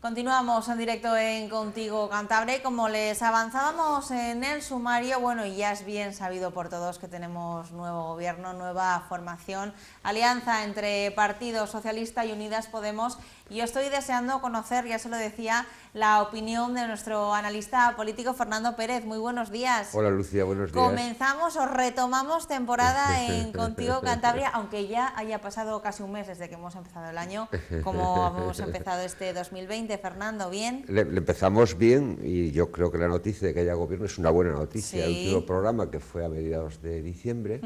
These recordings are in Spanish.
Continuamos en directo en Contigo Cantabria. Como les avanzábamos en el sumario, bueno, ya es bien sabido por todos que tenemos nuevo gobierno, nueva formación, alianza entre Partido Socialista y Unidas Podemos. Y yo estoy deseando conocer, ya se lo decía, la opinión de nuestro analista político Fernando Pérez. Muy buenos días. Hola Lucía, buenos días. Comenzamos o retomamos temporada en Contigo Cantabria, aunque ya haya pasado casi un mes desde que hemos empezado el año. ¿Cómo hemos empezado este 2020, Fernando? ¿Bien? Le empezamos bien y yo creo que la noticia de que haya gobierno es una buena noticia. Sí. El último programa, que fue a mediados de diciembre,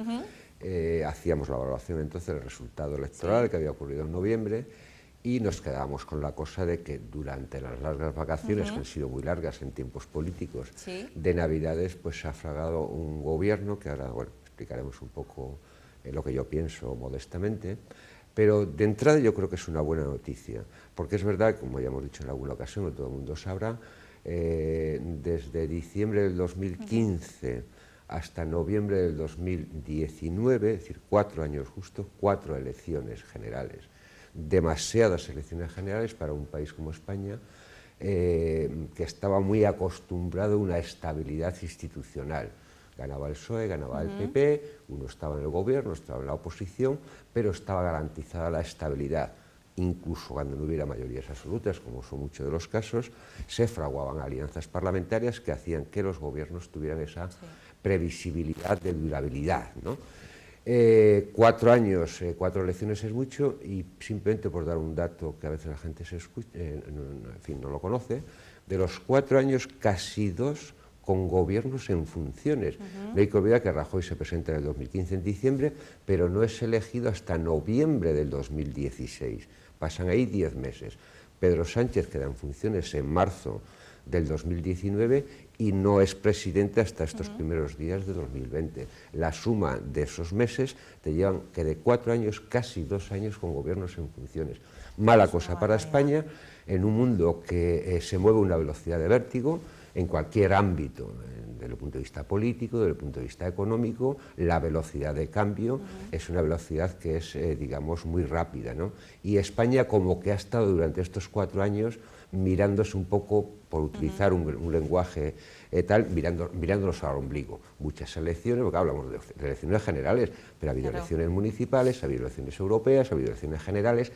hacíamos la evaluación entonces del resultado electoral que había ocurrido en noviembre y nos quedábamos con la cosa de que durante las largas vacaciones, que han sido muy largas en tiempos políticos, de Navidades, pues se ha fragado un gobierno que ahora, bueno, explicaremos un poco lo que yo pienso modestamente. Pero de entrada yo creo que es una buena noticia, porque es verdad, como ya hemos dicho en alguna ocasión, que todo el mundo sabrá, desde diciembre del 2015 hasta noviembre del 2019, es decir, 4 años justo, 4 elecciones generales, demasiadas elecciones generales para un país como España, que estaba muy acostumbrado a una estabilidad institucional. Ganaba el PSOE, ganaba el PP, uno estaba en el gobierno, estaba en la oposición, pero estaba garantizada la estabilidad. Incluso cuando no hubiera mayorías absolutas, como son muchos de los casos, se fraguaban alianzas parlamentarias que hacían que los gobiernos tuvieran esa previsibilidad de durabilidad, ¿no? 4 años, 4 elecciones es mucho, y simplemente por dar un dato que a veces la gente no lo conoce, de los 4 años casi 2 con gobiernos en funciones. No hay que olvidar que Rajoy se presenta en el 2015 en diciembre, pero no es elegido hasta noviembre del 2016. Pasan ahí 10 meses. Pedro Sánchez queda en funciones en marzo del 2019 y no es presidente hasta estos primeros días de 2020. La suma de esos meses te llevan que de 4 años, casi 2 años con gobiernos en funciones. Mala cosa para España, en un mundo que se mueve a una velocidad de vértigo, en cualquier ámbito, desde el punto de vista político, desde el punto de vista económico, la velocidad de cambio es una velocidad que es, digamos, muy rápida, ¿no? Y España como que ha estado durante estos 4 años mirándose un poco, por utilizar un lenguaje mirándonos al ombligo. Muchas elecciones, porque hablamos de elecciones generales, pero ha habido elecciones municipales, ha habido elecciones europeas, ha habido elecciones generales,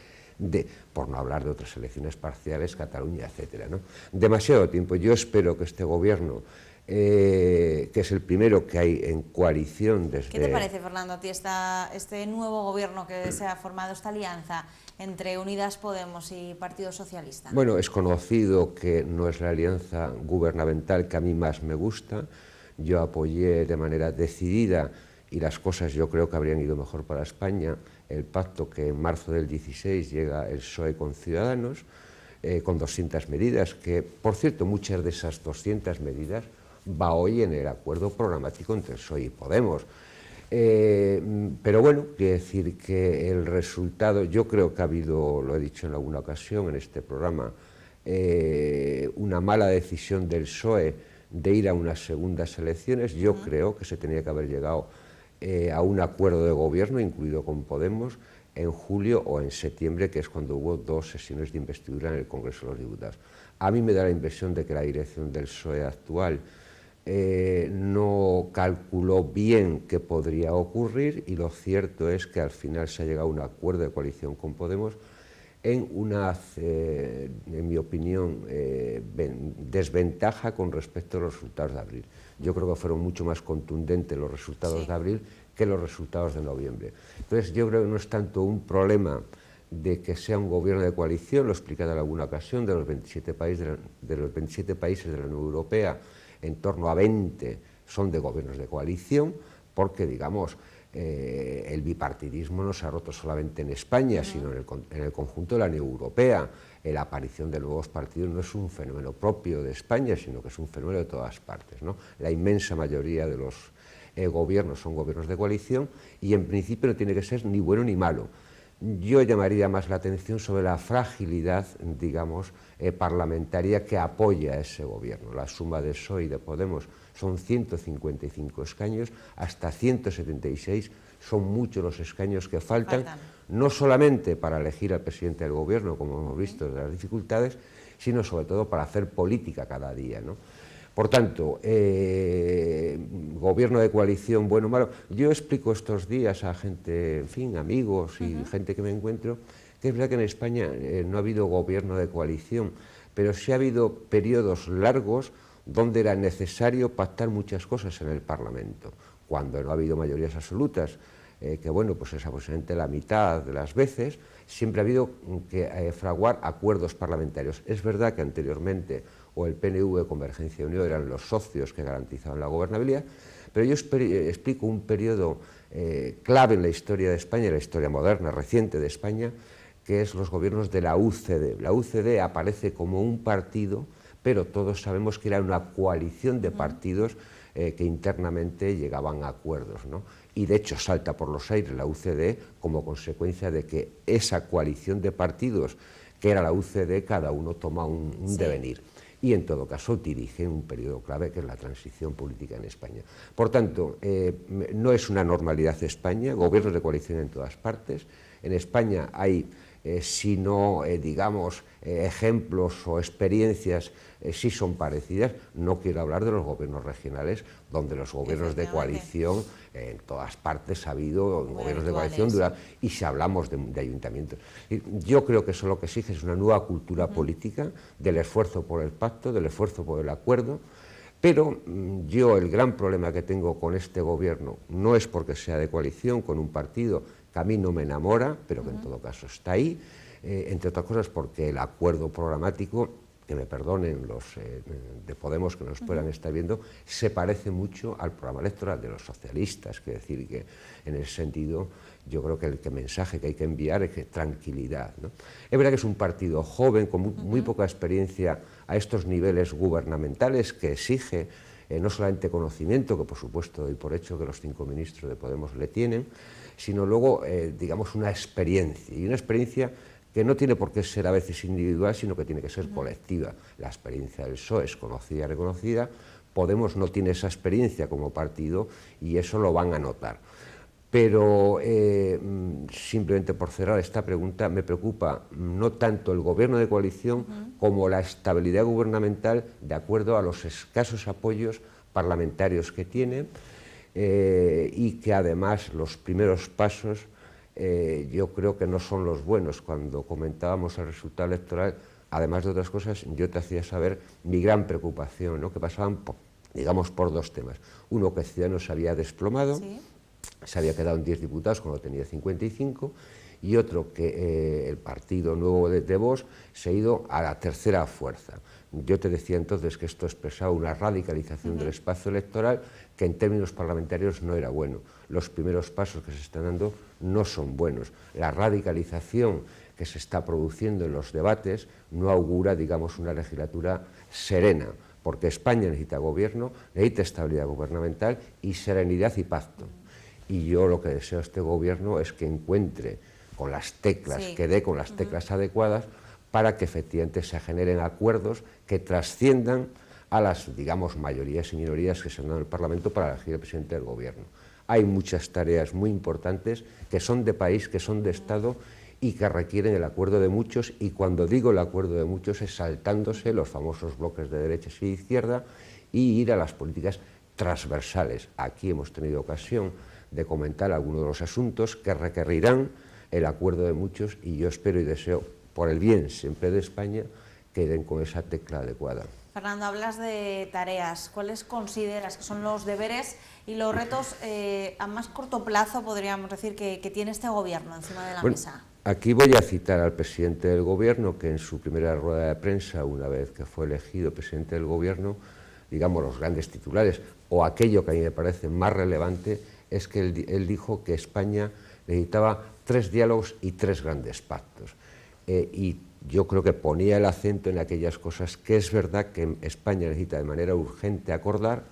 por no hablar de otras elecciones parciales, Cataluña, etcétera, ¿no? Demasiado tiempo. Yo espero que este gobierno, que es el primero que hay en coalición desde... ¿Qué te parece, Fernando, a ti este nuevo gobierno que se ha formado, esta alianza entre Unidas Podemos y Partido Socialista? Bueno, es conocido que no es la alianza gubernamental que a mí más me gusta. Yo apoyé de manera decidida, y las cosas yo creo que habrían ido mejor para España, el pacto que en marzo del 16 llega el PSOE con Ciudadanos, con 200 medidas, que, por cierto, muchas de esas 200 medidas va hoy en el acuerdo programático entre el PSOE y Podemos. Pero bueno, quiere decir que el resultado, yo creo que ha habido, lo he dicho en alguna ocasión en este programa, una mala decisión del PSOE de ir a unas segundas elecciones. Yo creo que se tenía que haber llegado a un acuerdo de gobierno, incluido con Podemos, en julio o en septiembre, que es cuando hubo 2 sesiones de investidura en el Congreso de los Diputados. A mí me da la impresión de que la dirección del PSOE actual no calculó bien qué podría ocurrir, y lo cierto es que al final se ha llegado a un acuerdo de coalición con Podemos en una, en mi opinión, desventaja con respecto a los resultados de abril. Yo creo que fueron mucho más contundentes los resultados de abril que los resultados de noviembre. Entonces yo creo que no es tanto un problema de que sea un gobierno de coalición, lo he explicado en alguna ocasión, de los 27 países de la Unión Europea, en torno a 20 son de gobiernos de coalición, porque, digamos, el bipartidismo no se ha roto solamente en España, sino en el conjunto de la Unión Europea. La aparición de nuevos partidos no es un fenómeno propio de España, sino que es un fenómeno de todas partes, ¿no? La inmensa mayoría de los gobiernos son gobiernos de coalición, y en principio no tiene que ser ni bueno ni malo. Yo llamaría más la atención sobre la fragilidad, digamos, parlamentaria que apoya a ese gobierno. La suma de PSOE y de Podemos son 155 escaños, hasta 176 son muchos los escaños que faltan, no solamente para elegir al presidente del gobierno, como hemos visto, de las dificultades, sino sobre todo para hacer política cada día, ¿no? Por tanto, gobierno de coalición, bueno o malo, yo explico estos días a gente, en fin, amigos y gente que me encuentro, que es verdad que en España no ha habido gobierno de coalición, pero sí ha habido periodos largos donde era necesario pactar muchas cosas en el Parlamento, cuando no ha habido mayorías absolutas, que bueno, pues es aproximadamente la mitad de las veces, siempre ha habido que fraguar acuerdos parlamentarios. Es verdad que anteriormente o el PNV o Convergencia y Unión eran los socios que garantizaban la gobernabilidad, pero yo explico un periodo clave en la historia de España, en la historia moderna, reciente de España, que es los gobiernos de la UCD. La UCD aparece como un partido, pero todos sabemos que era una coalición de partidos que internamente llegaban a acuerdos, ¿no? Y de hecho salta por los aires la UCD como consecuencia de que esa coalición de partidos que era la UCD, cada uno toma un devenir. Y en todo caso dirige un periodo clave que es la transición política en España. Por tanto, no es una normalidad España, gobiernos de coalición en todas partes. En España hay, si no, digamos, ejemplos o experiencias sí son parecidas. No quiero hablar de los gobiernos regionales, donde los gobiernos de coalición en todas partes ha habido gobiernos de coalición y si hablamos de ayuntamientos. Yo creo que eso lo que exige es una nueva cultura política, del esfuerzo por el pacto, del esfuerzo por el acuerdo, pero yo el gran problema que tengo con este gobierno no es porque sea de coalición con un partido que a mí no me enamora, pero que en todo caso está ahí, entre otras cosas porque el acuerdo programático, que me perdonen los de Podemos que nos puedan estar viendo, se parece mucho al programa electoral de los socialistas, que decir que en ese sentido yo creo que el mensaje que hay que enviar es que tranquilidad, ¿no? Es verdad que es un partido joven, con muy poca experiencia a estos niveles gubernamentales, que exige no solamente conocimiento, que por supuesto doy por hecho que los 5 ministros de Podemos le tienen, sino luego, digamos, una experiencia, y una experiencia que no tiene por qué ser a veces individual, sino que tiene que ser colectiva. La experiencia del PSOE es conocida y reconocida, Podemos no tiene esa experiencia como partido y eso lo van a notar. Pero simplemente por cerrar esta pregunta, me preocupa no tanto el gobierno de coalición como la estabilidad gubernamental de acuerdo a los escasos apoyos parlamentarios que tiene y que además los primeros pasos yo creo que no son los buenos. Cuando comentábamos el resultado electoral, además de otras cosas, yo te hacía saber mi gran preocupación, ¿no? Que pasaban, digamos, por 2 temas. Uno, que Ciudadanos se había desplomado, se había quedado en 10 diputados cuando tenía 55, y otro, que el partido nuevo de Vox se ha ido a la tercera fuerza. Yo te decía entonces que esto expresaba una radicalización del espacio electoral que en términos parlamentarios no era bueno. Los primeros pasos que se están dando no son buenos. La radicalización que se está produciendo en los debates no augura, digamos, una legislatura serena, porque España necesita gobierno, necesita estabilidad gubernamental y serenidad y pacto. Y yo lo que deseo a este gobierno es que encuentre con las teclas, que dé con las teclas adecuadas para que efectivamente se generen acuerdos que trasciendan a las, digamos, mayorías y minorías que se han dado en el Parlamento para elegir el presidente del gobierno. Hay muchas tareas muy importantes que son de país, que son de Estado y que requieren el acuerdo de muchos, y cuando digo el acuerdo de muchos es saltándose los famosos bloques de derecha y izquierda y ir a las políticas transversales. Aquí hemos tenido ocasión de comentar algunos de los asuntos que requerirán el acuerdo de muchos y yo espero y deseo, por el bien siempre de España, que den con esa tecla adecuada. Fernando, hablas de tareas. ¿Cuáles consideras que son los deberes y los retos a más corto plazo, podríamos decir, que tiene este gobierno encima de la mesa? Aquí voy a citar al presidente del gobierno, que en su primera rueda de prensa, una vez que fue elegido presidente del gobierno, digamos los grandes titulares, o aquello que a mí me parece más relevante, es que él dijo que España necesitaba 3 diálogos y 3 grandes pactos. Y yo creo que ponía el acento en aquellas cosas que es verdad que España necesita de manera urgente acordar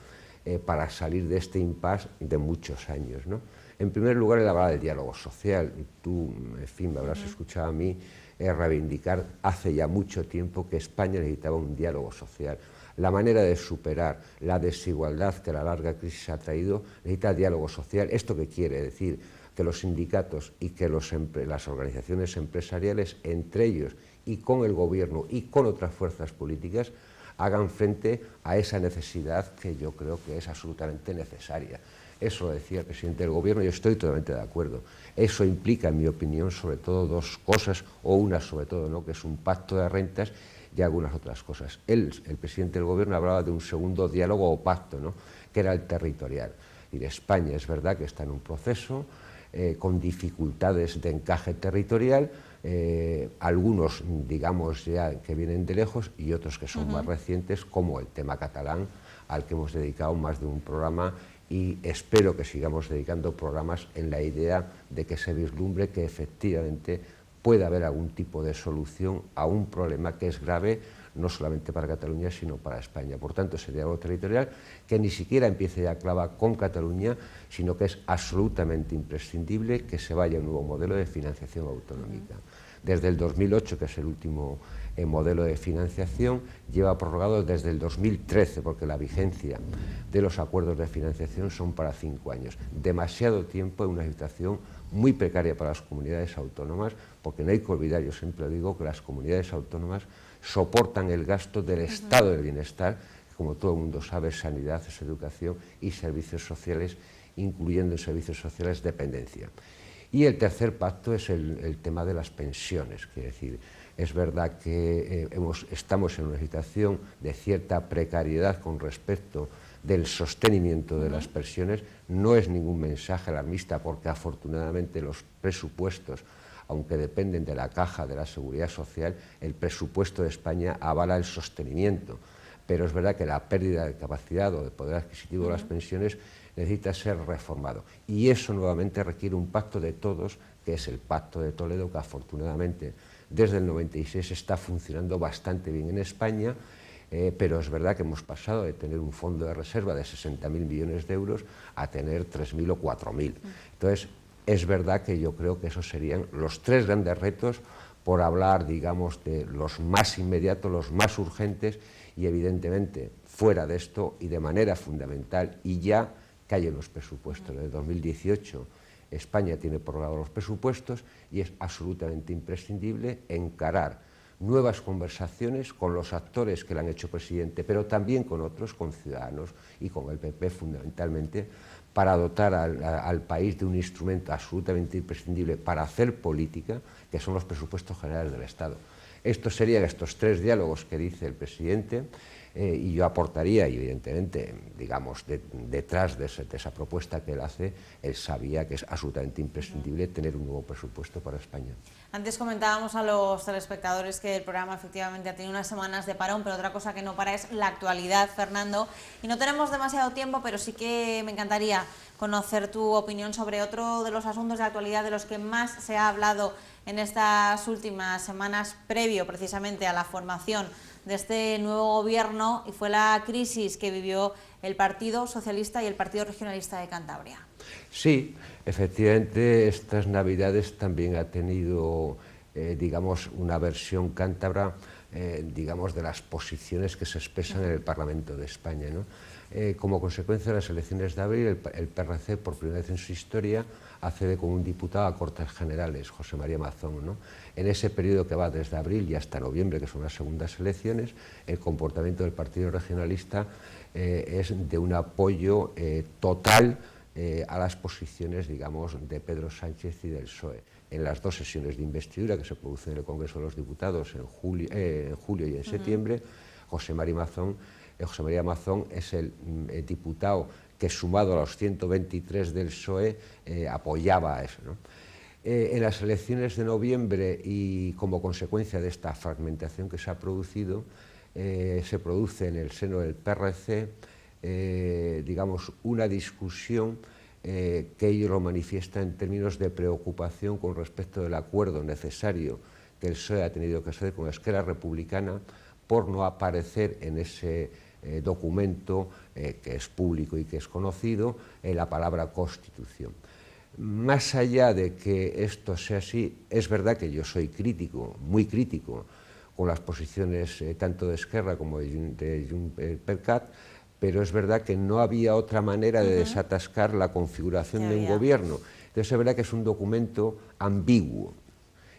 para salir de este impasse de muchos años, ¿no? En primer lugar, él hablaba del diálogo social. Tú, en fin, me habrás escuchado a mí reivindicar hace ya mucho tiempo que España necesitaba un diálogo social. La manera de superar la desigualdad que la larga crisis ha traído necesita diálogo social. ¿Esto qué quiere decir? que los sindicatos y que las organizaciones empresariales, entre ellos y con el gobierno y con otras fuerzas políticas, hagan frente a esa necesidad que yo creo que es absolutamente necesaria. Eso lo decía el presidente del gobierno y yo estoy totalmente de acuerdo. Eso implica, en mi opinión, sobre todo dos cosas, o una sobre todo, ¿no?, que es un pacto de rentas y algunas otras cosas. El presidente del gobierno hablaba de un segundo diálogo o pacto, ¿no?, que era el territorial. Y España es verdad que está en un proceso con dificultades de encaje territorial, algunos, digamos, ya que vienen de lejos y otros que son más recientes, como el tema catalán, al que hemos dedicado más de un programa, y espero que sigamos dedicando programas en la idea de que se vislumbre que efectivamente pueda haber algún tipo de solución a un problema que es grave no solamente para Cataluña, sino para España. Por tanto, ese diálogo territorial, que ni siquiera empiece ya clava con Cataluña, sino que es absolutamente imprescindible que se vaya a un nuevo modelo de financiación autonómica. Desde el 2008, que es el último modelo de financiación, lleva prorrogado desde el 2013, porque la vigencia de los acuerdos de financiación son para 5 años. Demasiado tiempo en una situación muy precaria para las comunidades autónomas, porque no hay que olvidar, yo siempre digo, que las comunidades autónomas soportan el gasto del estado del bienestar, que como todo el mundo sabe, es sanidad, es educación y servicios sociales, incluyendo en servicios sociales dependencia. Y el tercer pacto es el tema de las pensiones, quiere decir, es verdad que estamos en una situación de cierta precariedad con respecto del sostenimiento de las pensiones. No es ningún mensaje alarmista, porque afortunadamente los presupuestos, aunque dependen de la caja de la Seguridad Social, el presupuesto de España avala el sostenimiento. Pero es verdad que la pérdida de capacidad o de poder adquisitivo de las pensiones necesita ser reformado. Y eso nuevamente requiere un pacto de todos, que es el Pacto de Toledo, que afortunadamente desde el 96 está funcionando bastante bien en España, pero es verdad que hemos pasado de tener un fondo de reserva de 60.000 millones de euros a tener 3.000 o 4.000. Entonces, es verdad que yo creo que esos serían los tres grandes retos, por hablar, digamos, de los más inmediatos, los más urgentes, y evidentemente fuera de esto y de manera fundamental, y ya que hay en los presupuestos de 2018, España tiene prorrogados los presupuestos y es absolutamente imprescindible encarar nuevas conversaciones con los actores que le han hecho presidente, pero también con otros, con Ciudadanos y con el PP fundamentalmente, para dotar al país de un instrumento absolutamente imprescindible para hacer política, que son los presupuestos generales del Estado. Estos serían estos tres diálogos que dice el presidente, y yo aportaría, y evidentemente, digamos, detrás de esa propuesta que él hace, él sabía que es absolutamente imprescindible tener un nuevo presupuesto para España. Antes comentábamos a los telespectadores que el programa efectivamente ha tenido unas semanas de parón, pero otra cosa que no para es la actualidad, Fernando. Y no tenemos demasiado tiempo, pero sí que me encantaría conocer tu opinión sobre otro de los asuntos de actualidad de los que más se ha hablado en estas últimas semanas, previo precisamente a la formación de este nuevo gobierno, y fue la crisis que vivió el Partido Socialista y el Partido Regionalista de Cantabria. Sí, efectivamente, estas Navidades también ha tenido, digamos, una versión cántabra, digamos, de las posiciones que se expresan en el Parlamento de España, ¿no? Como consecuencia de las elecciones de abril, el PRC, por primera vez en su historia, accede con un diputado a Cortes Generales, José María Mazón, ¿no? En ese periodo que va desde abril y hasta noviembre, que son las segundas elecciones, el comportamiento del Partido Regionalista es de un apoyo total a las posiciones, digamos, de Pedro Sánchez y del PSOE. En las dos sesiones de investidura que se producen en el Congreso de los Diputados en julio y en septiembre, José María Mazón es el diputado que, sumado a los 123 del PSOE, apoyaba a eso, ¿no? En las elecciones de noviembre, y como consecuencia de esta fragmentación que se ha producido, se produce en el seno del PRC, digamos, una discusión que ellos lo manifiestan en términos de preocupación con respecto del acuerdo necesario que el PSOE ha tenido que hacer con Esquerra Republicana por no aparecer en ese documento que es público y que es conocido, la palabra Constitución. Más allá de que esto sea así, es verdad que yo soy crítico, muy crítico, con las posiciones tanto de Esquerra como de Junts-per-Cat, pero es verdad que no había otra manera de desatascar la configuración de un gobierno. Entonces es verdad que es un documento ambiguo,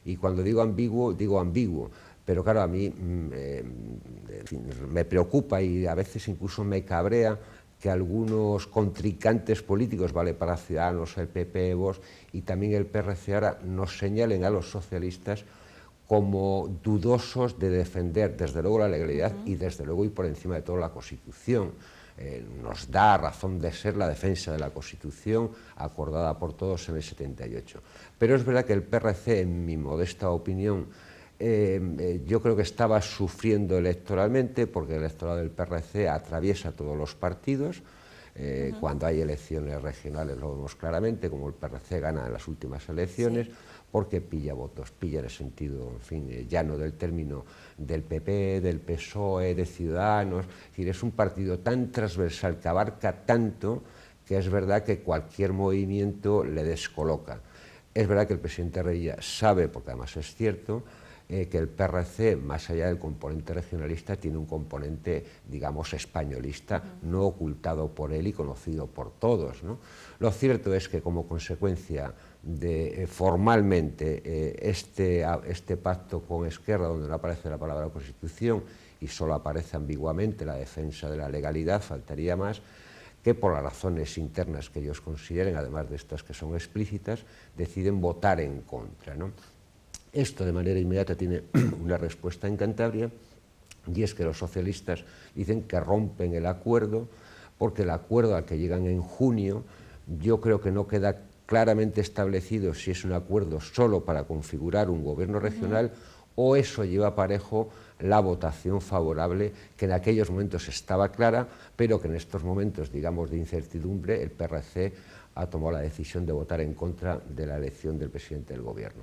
y cuando digo ambiguo, pero claro, a mí en fin, me preocupa y a veces incluso me cabrea que algunos contrincantes políticos, vale para Ciudadanos, el PP, Vox y también el PRC ahora, nos señalen a los socialistas como dudosos de defender desde luego la legalidad y desde luego y por encima de todo la Constitución. Nos da razón de ser la defensa de la Constitución acordada por todos en el 78. Pero es verdad que el PRC, en mi modesta opinión, yo creo que estaba sufriendo electoralmente, porque el electorado del PRC atraviesa todos los partidos. Cuando hay elecciones regionales lo vemos claramente, como el PRC gana en las últimas elecciones, porque pilla votos, pilla en el sentido, en fin, llano del término, del PP, del PSOE, de Ciudadanos. Es decir, es un partido tan transversal que abarca tanto que es verdad que cualquier movimiento le descoloca. Es verdad que el presidente Reyes sabe, porque además es cierto, que el PRC, más allá del componente regionalista, tiene un componente, digamos, españolista, no ocultado por él y conocido por todos, ¿no? Lo cierto es que como consecuencia de formalmente este pacto con Esquerra, donde no aparece la palabra Constitución y solo aparece ambiguamente la defensa de la legalidad, faltaría más, que por las razones internas que ellos consideren, además de estas que son explícitas, deciden votar en contra, ¿no? Esto de manera inmediata tiene una respuesta en Cantabria, y es que los socialistas dicen que rompen el acuerdo, porque el acuerdo al que llegan en junio, yo creo que no queda claramente establecido si es un acuerdo solo para configurar un gobierno regional o eso lleva parejo la votación favorable, que en aquellos momentos estaba clara, pero que en estos momentos, digamos, de incertidumbre, el PRC ha tomado la decisión de votar en contra de la elección del presidente del gobierno.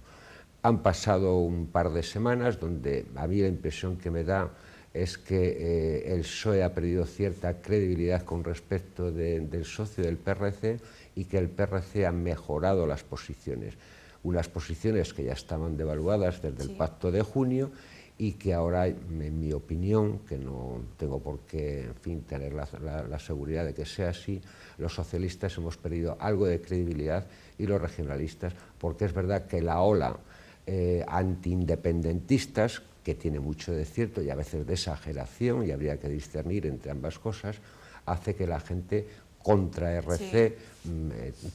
Han pasado un par de semanas donde a mí la impresión que me da es que el PSOE ha perdido cierta credibilidad con respecto del socio del PRC y que el PRC ha mejorado las posiciones. Unas posiciones que ya estaban devaluadas desde el pacto de junio y que ahora, en mi opinión, que no tengo por qué, en fin, tener la seguridad de que sea así, los socialistas hemos perdido algo de credibilidad y los regionalistas, porque es verdad que la ola antiindependentistas, que tiene mucho de cierto y a veces de exageración, y habría que discernir entre ambas cosas, hace que la gente contra RC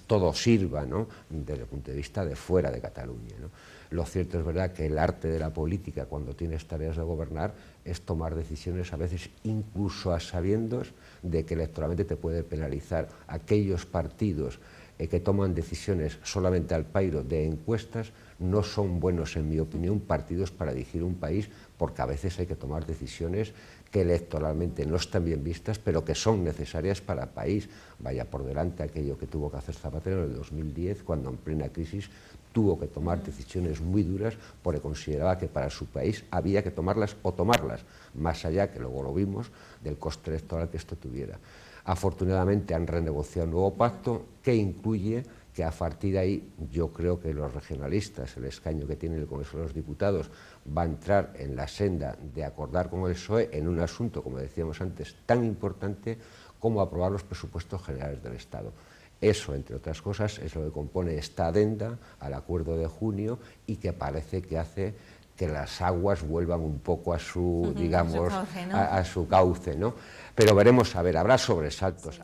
todo sirva, ¿no?, desde el punto de vista de fuera de Cataluña, ¿no? Lo cierto es verdad que el arte de la política, cuando tienes tareas de gobernar, es tomar decisiones a veces incluso a sabiendas de que electoralmente te puede penalizar. Aquellos partidos que toman decisiones solamente al pairo de encuestas no son buenos, en mi opinión, partidos para dirigir un país, porque a veces hay que tomar decisiones que electoralmente no están bien vistas, pero que son necesarias para el país. Vaya por delante aquello que tuvo que hacer Zapatero en el 2010, cuando en plena crisis tuvo que tomar decisiones muy duras porque consideraba que para su país había que tomarlas o tomarlas, más allá, que luego lo vimos, del coste electoral que esto tuviera. Afortunadamente han renegociado un nuevo pacto que incluye que a partir de ahí yo creo que los regionalistas, el escaño que tiene el Congreso de los Diputados, va a entrar en la senda de acordar con el PSOE en un asunto, como decíamos antes, tan importante como aprobar los presupuestos generales del Estado. Eso, entre otras cosas, es lo que compone esta adenda al acuerdo de junio y que parece que hace que las aguas vuelvan un poco a su, digamos, a su cauce, ¿no? Pero veremos, a ver, habrá sobresaltos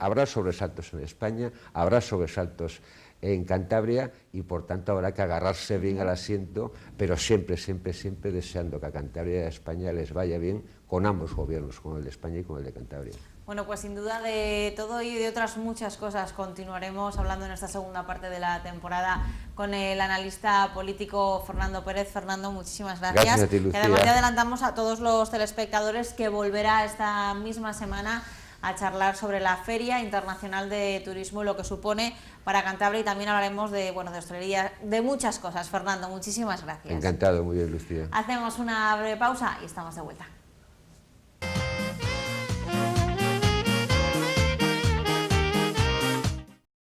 en España, habrá sobresaltos en Cantabria y por tanto habrá que agarrarse bien al asiento, pero siempre, siempre, siempre deseando que a Cantabria y a España les vaya bien con ambos gobiernos, con el de España y con el de Cantabria. Bueno, pues sin duda de todo y de otras muchas cosas continuaremos hablando en esta segunda parte de la temporada con el analista político Fernando Pérez. Fernando, muchísimas gracias. Gracias a ti, Lucía. Y además ya adelantamos a todos los telespectadores que volverá esta misma semana a charlar sobre la Feria Internacional de Turismo y lo que supone para Cantabria, y también hablaremos de, bueno, de hostelería, de muchas cosas. Fernando, muchísimas gracias. Encantado, muy bien, Lucía. Hacemos una breve pausa y estamos de vuelta.